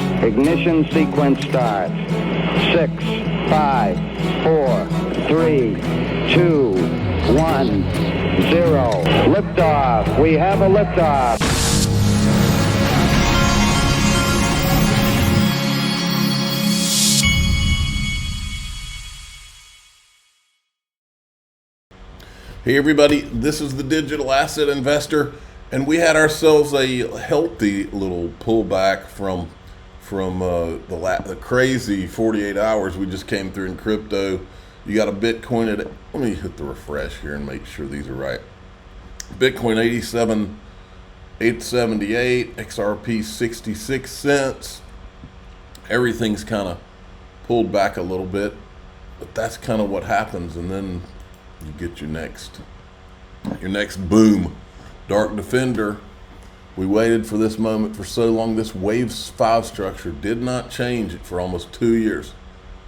Ignition sequence start. 6, 5, 4, 3, 2, 1, 0. Liftoff. We have a liftoff. Hey everybody, this is the Digital Asset Investor, and we had ourselves a healthy little pullback from the crazy 48 hours we just came through in crypto. You got a Bitcoin at, let me hit the refresh here and make sure these are right. Bitcoin 87,878, XRP 66 cents. Everything's kind of pulled back a little bit, but that's kind of what happens, and then you get your next boom. Dark Defender. We waited for this moment for so long. This wave 5 structure did not change it for almost 2 years.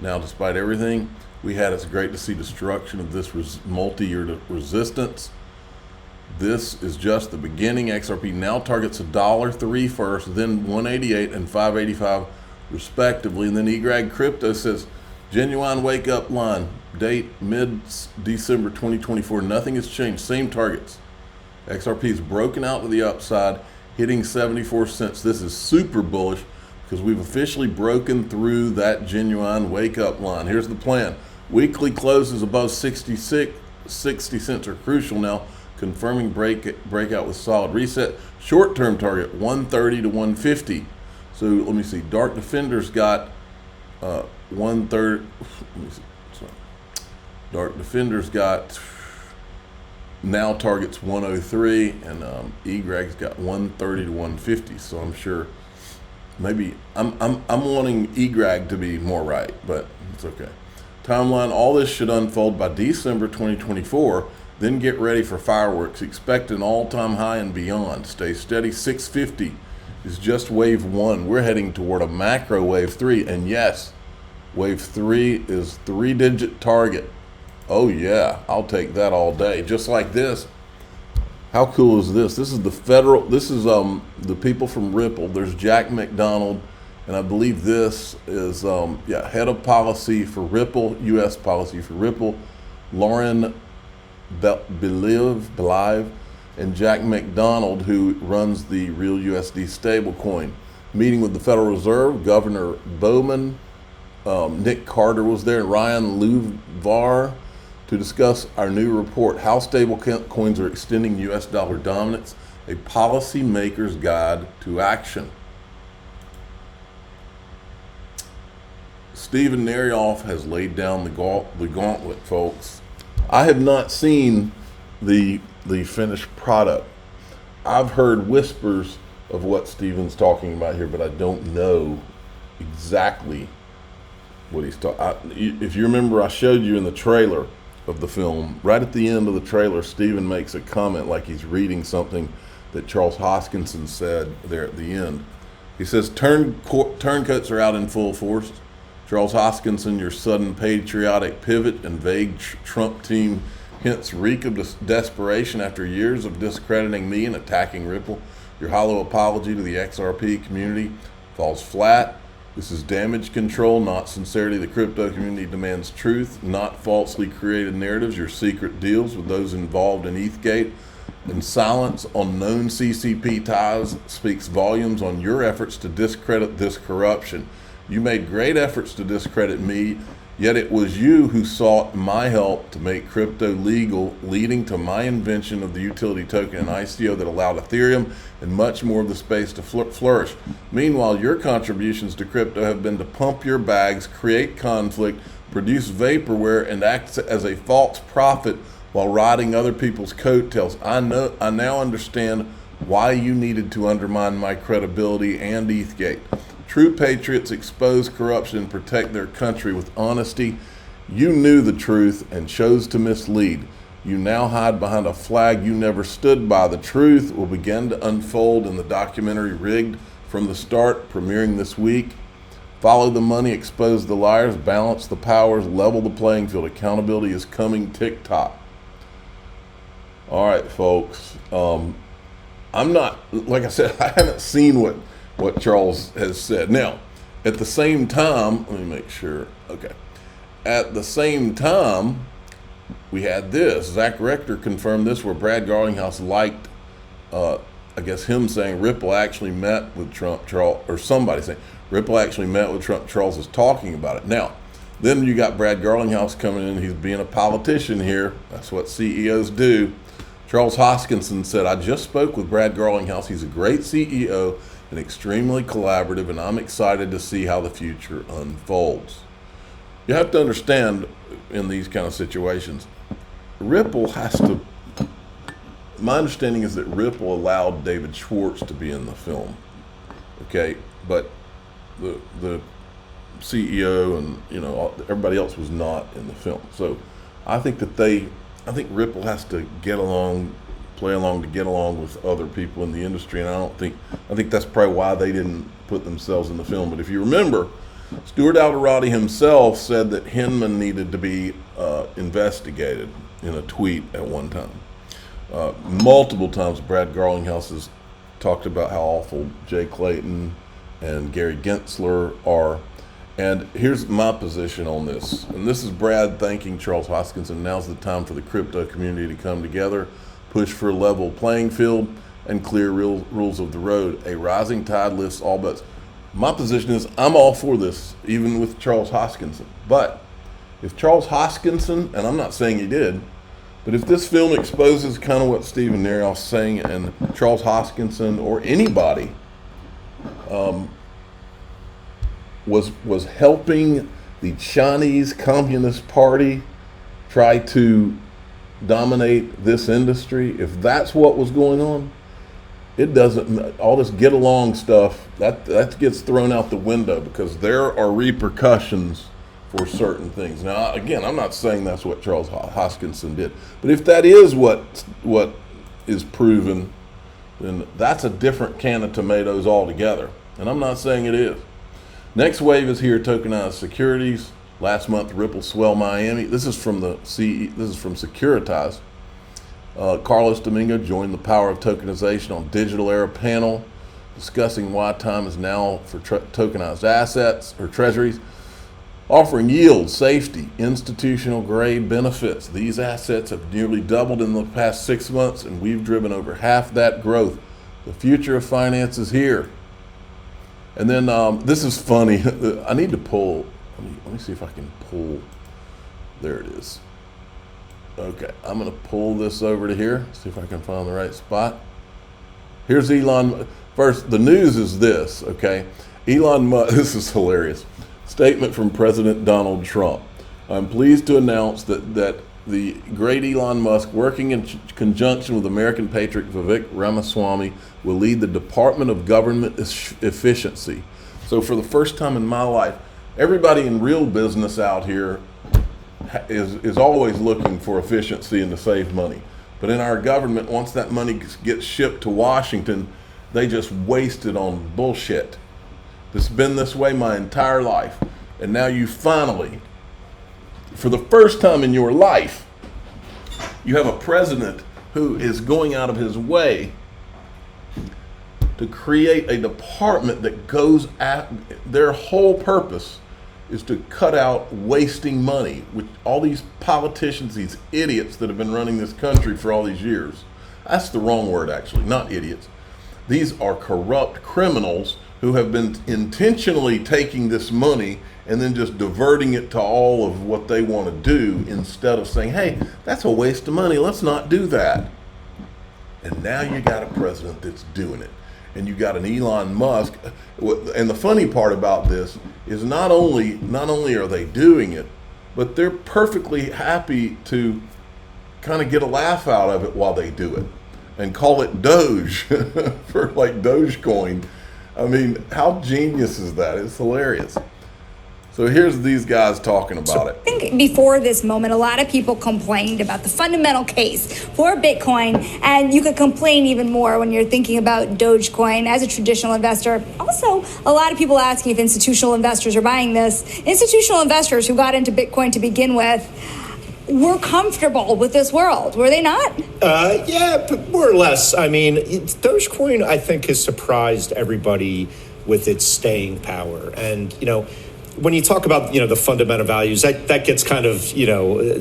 Now, despite everything we had, it's great to see destruction of this multi-year resistance. This is just the beginning. XRP now targets $1.03 first, then 188 and 585 respectively. And then eGrag Crypto says, genuine wake up line, date mid-December 2024. Nothing has changed, same targets. XRP is broken out to the upside, hitting 74 cents. This is super bullish because we've officially broken through that genuine wake up line. Here's the plan. Weekly closes above 60 cents are crucial now, confirming breakout with solid reset. Short-term target 130 to 150. So let me see. Dark Defender's got 130. Let me see. Sorry. Dark Defender's got now targets 103, and eGrag's got 130 to 150. So I'm sure maybe I'm wanting eGrag to be more right, but it's okay. Timeline: all this should unfold by December 2024. Then get ready for fireworks. Expect an all-time high and beyond. Stay steady. 650 is just wave 1. We're heading toward a macro wave 3, and yes, wave 3 is 3-digit target. Oh yeah, I'll take that all day. Just like this. How cool is this? This is the the people from Ripple. There's Jack McDonald, and I believe this is head of policy for Ripple, US policy for Ripple, Lauren Believe, and Jack McDonald, who runs the Real USD stablecoin. Meeting with the Federal Reserve, Governor Bowman, Nick Carter was there, and Ryan Luvar, to discuss our new report, How Stable Coins Are Extending US Dollar Dominance, a Policymaker's Guide to Action. Stephen Narioff has laid down the gauntlet, folks. I have not seen the finished product. I've heard whispers of what Stephen's talking about here, but I don't know exactly what he's talking. If you remember, I showed you in the trailer of the film, right at the end of the trailer, Stephen makes a comment like he's reading something that Charles Hoskinson said there at the end. He says, turncoats are out in full force. Charles Hoskinson, your sudden patriotic pivot and vague Trump team hints reek of desperation after years of discrediting me and attacking Ripple. Your hollow apology to the XRP community falls flat. This is damage control, not sincerity. The crypto community demands truth, not falsely created narratives. Your secret deals with those involved in ETHgate and silence on known CCP ties speaks volumes on your efforts to discredit this corruption. You made great efforts to discredit me, yet it was you who sought my help to make crypto legal, leading to my invention of the utility token and ICO that allowed Ethereum and much more of the space to flourish. Meanwhile, your contributions to crypto have been to pump your bags, create conflict, produce vaporware, and act as a false prophet while riding other people's coattails. I now understand why you needed to undermine my credibility and ETHgate. True patriots expose corruption and protect their country with honesty. You knew the truth and chose to mislead. You now hide behind a flag you never stood by. The truth will begin to unfold in the documentary Rigged from the Start, premiering this week. Follow the money, expose the liars, balance the powers, level the playing field. Accountability is coming. TikTok. All right, folks. I'm not, like I said, I haven't seen what what Charles has said. Now, at the same time, let me make sure. Okay. At the same time, we had this. Zach Rector confirmed this, where Brad Garlinghouse liked, I guess him saying Ripple actually met with Trump. Charles, or somebody saying Ripple actually met with Trump. Charles is talking about it. Now, then you got Brad Garlinghouse coming in. He's being a politician here. That's what CEOs do. Charles Hoskinson said, I just spoke with Brad Garlinghouse. He's a great CEO and extremely collaborative, and I'm excited to see how the future unfolds. You have to understand, in these kind of situations, Ripple has to, my understanding is that Ripple allowed David Schwartz to be in the film, okay, but the CEO and everybody else was not in the film. So I think Ripple has to play along to get along with other people in the industry, and I think that's probably why they didn't put themselves in the film. But if you remember, Stuart Alderati himself said that Hinman needed to be investigated in a tweet at one time. Multiple times Brad Garlinghouse has talked about how awful Jay Clayton and Gary Gensler are. And here's my position on this. And this is Brad thanking Charles Hoskinson. Now's the time for the crypto community to come together, push for a level playing field, and clear real rules of the road. A rising tide lifts all boats. My position is I'm all for this, even with Charles Hoskinson. But if Charles Hoskinson, and I'm not saying he did, but if this film exposes kind of what Stephen Neroff's saying, and Charles Hoskinson or anybody was helping the Chinese Communist Party try to dominate this industry, if that's what was going on, it doesn't, all this get along stuff, that gets thrown out the window, because there are repercussions for certain things. Now, again, I'm not saying that's what Charles Hoskinson did, but if that is what is proven, then that's a different can of tomatoes altogether. And I'm not saying it is. Next wave is here, tokenized securities. Last month, Ripple Swell Miami. This is from Securitize. Carlos Domingo joined the Power of Tokenization on Digital Era panel, discussing why time is now for tokenized assets or treasuries, offering yield, safety, institutional grade benefits. These assets have nearly doubled in the past 6 months, and we've driven over half that growth. The future of finance is here. And then this is funny. I need to pull. Let me see if I can pull. There it is. Okay, I'm going to pull this over to here. See if I can find the right spot. Here's Elon. First, the news is this. Okay, Elon Musk. This is hilarious. Statement from President Donald Trump. I'm pleased to announce that the great Elon Musk, working in conjunction with American patriot Vivek Ramaswamy, will lead the Department of Government Efficiency. So for the first time in my life, everybody in real business out here is always looking for efficiency and to save money. But in our government, once that money gets shipped to Washington, they just waste it on bullshit. It's been this way my entire life. And now you finally, for the first time in your life, you have a president who is going out of his way to create a department that goes at, their whole purpose is to cut out wasting money, which all these politicians, these idiots that have been running this country for all these years. That's the wrong word, actually, not idiots. These are corrupt criminals who have been intentionally taking this money and then just diverting it to all of what they want to do, instead of saying, hey, that's a waste of money, let's not do that. And now you got a president that's doing it. And you got an Elon Musk. And the funny part about this is not only are they doing it, but they're perfectly happy to kind of get a laugh out of it while they do it and call it DOGE for like Dogecoin. I mean, how genius is that? It's hilarious. So here's these guys talking about it. I think before this moment, a lot of people complained about the fundamental case for Bitcoin, and you could complain even more when you're thinking about Dogecoin as a traditional investor. Also, a lot of people asking if institutional investors are buying this. Institutional investors who got into Bitcoin to begin with were comfortable with this world, were they not? Yeah, more or less. I mean, Dogecoin, I think, has surprised everybody with its staying power. And, when you talk about, the fundamental values, that gets kind of,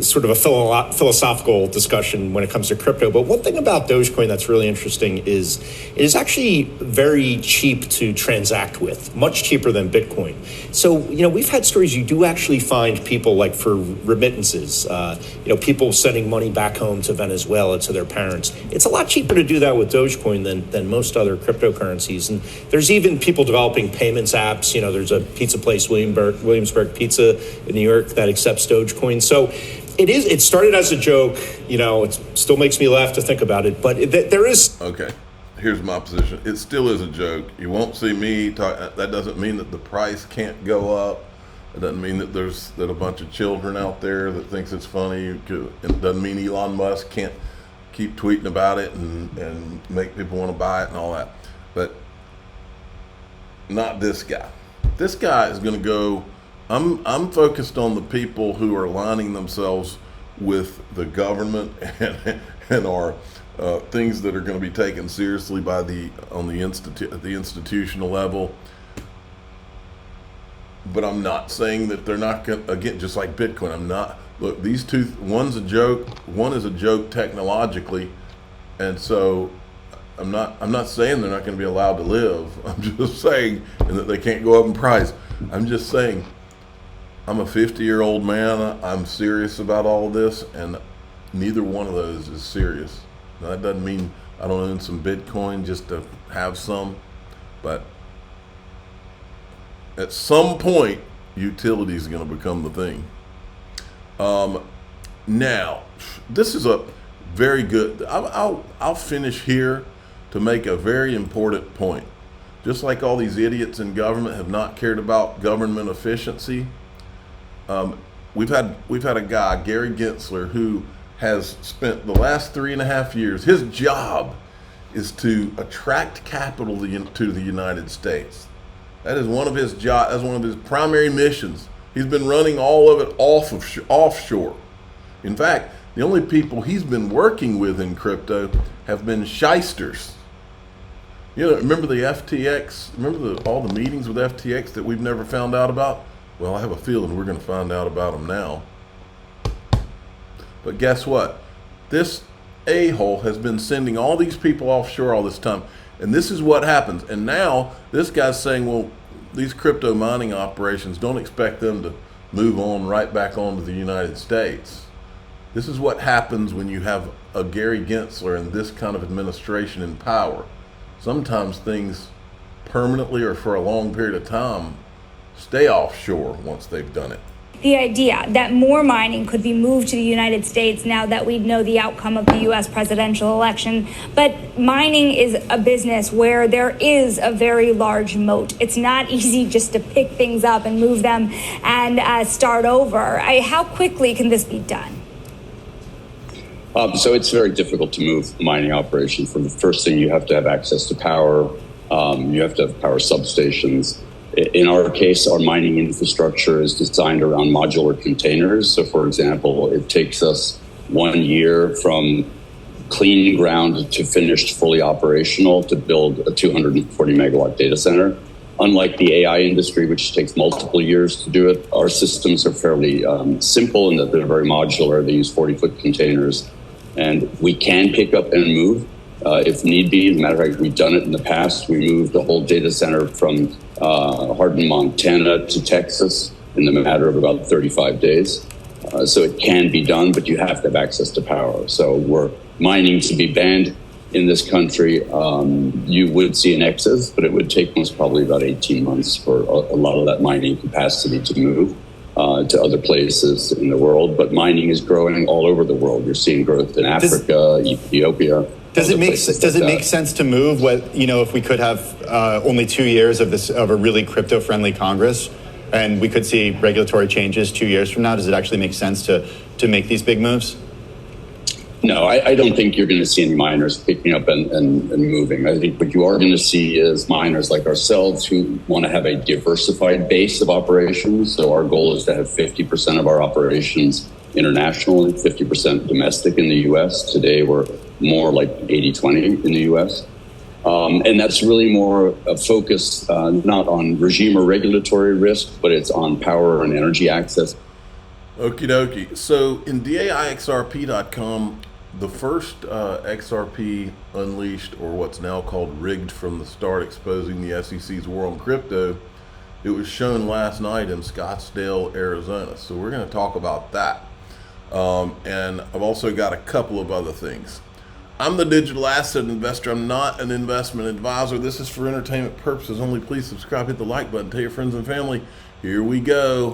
sort of a philosophical discussion when it comes to crypto. But one thing about Dogecoin that's really interesting is it is actually very cheap to transact with, much cheaper than Bitcoin. So, we've had stories, you do actually find people like for remittances, people sending money back home to Venezuela to their parents. It's a lot cheaper to do that with Dogecoin than most other cryptocurrencies. And there's even people developing payments apps. There's a pizza place, Williamsburg Pizza in New York, that accepts Dogecoin. So it started as a joke. It still makes me laugh to think about it, but there is. Okay, here's my position. It still is a joke. You won't see me talk. That doesn't mean that the price can't go up. It doesn't mean that there's a bunch of children out there that thinks it's funny. It doesn't mean Elon Musk can't keep tweeting about it and make people want to buy it and all that. But not this guy. This guy is going to go. I'm focused on the people who are aligning themselves with the government and are things that are going to be taken seriously by at the institutional level. But I'm not saying that they're not going to, again, just like Bitcoin. I'm not. Look, these two. One's a joke. One is a joke technologically, and so I'm not saying they're not going to be allowed to live. I'm just saying that they can't go up in price. I'm just saying I'm a 50-year-old man. I'm serious about all of this, and neither one of those is serious. Now, that doesn't mean I don't own some Bitcoin just to have some, but at some point, utility is going to become the thing. Now, this is a very good. I'll finish here to make a very important point. Just like all these idiots in government have not cared about government efficiency, we've had a guy, Gary Gensler, who has spent the last 3.5 years. His job is to attract capital to the United States. That is one of his that's one of his primary missions. He's been running all of it offshore. In fact, the only people he's been working with in crypto have been shysters. Remember the FTX? Remember all the meetings with FTX that we've never found out about? Well, I have a feeling we're going to find out about them now. But guess what? This a-hole has been sending all these people offshore all this time. And this is what happens. And now this guy's saying, well, these crypto mining operations, don't expect them to move on right back onto the United States. This is what happens when you have a Gary Gensler and this kind of administration in power. Sometimes things permanently or for a long period of time stay offshore once they've done it. The idea that more mining could be moved to the United States now that we know the outcome of the U.S. presidential election. But mining is a business where there is a very large moat. It's not easy just to pick things up and move them and start over. How quickly can this be done? So it's very difficult to move mining operation. For the first thing, you have to have access to power. You have to have power substations. In our case, our mining infrastructure is designed around modular containers. So, for example, it takes us 1 year from clean ground to finished, fully operational to build a 240 megawatt data center. Unlike the AI industry, which takes multiple years to do it, our systems are fairly simple in that they're very modular. They use 40-foot containers. And we can pick up and move if need be. As a matter of fact, we've done it in the past. We moved the whole data center from Hardin, Montana to Texas in the matter of about 35 days. So it can be done, but you have to have access to power. So we're mining to be banned in this country. You would see an excess, but it would take most probably about 18 months for a lot of that mining capacity to move to other places in the world. But mining is growing all over the world. You're seeing growth in Africa, Ethiopia. Does it make sense to move? If we could have only 2 years of a really crypto-friendly Congress, and we could see regulatory changes 2 years from now, does it actually make sense to make these big moves? No, I don't think you're going to see any miners picking up and moving. I think what you are going to see is miners like ourselves who want to have a diversified base of operations. So our goal is to have 50% of our operations international and 50% domestic in the U.S. Today, we're more like 80-20 in the U.S. And that's really more a focus, not on regime or regulatory risk, but it's on power and energy access. Okie dokie. So in DAIXRP.com, the first XRP unleashed, or what's now called rigged from the start, exposing the SEC's war on crypto, it was shown last night in Scottsdale, Arizona. So we're going to talk about that. And I've also got a couple of other things. I'm the digital asset investor. I'm not an investment advisor. This is for entertainment purposes only. Please subscribe, hit the like button, tell your friends and family. Here we go.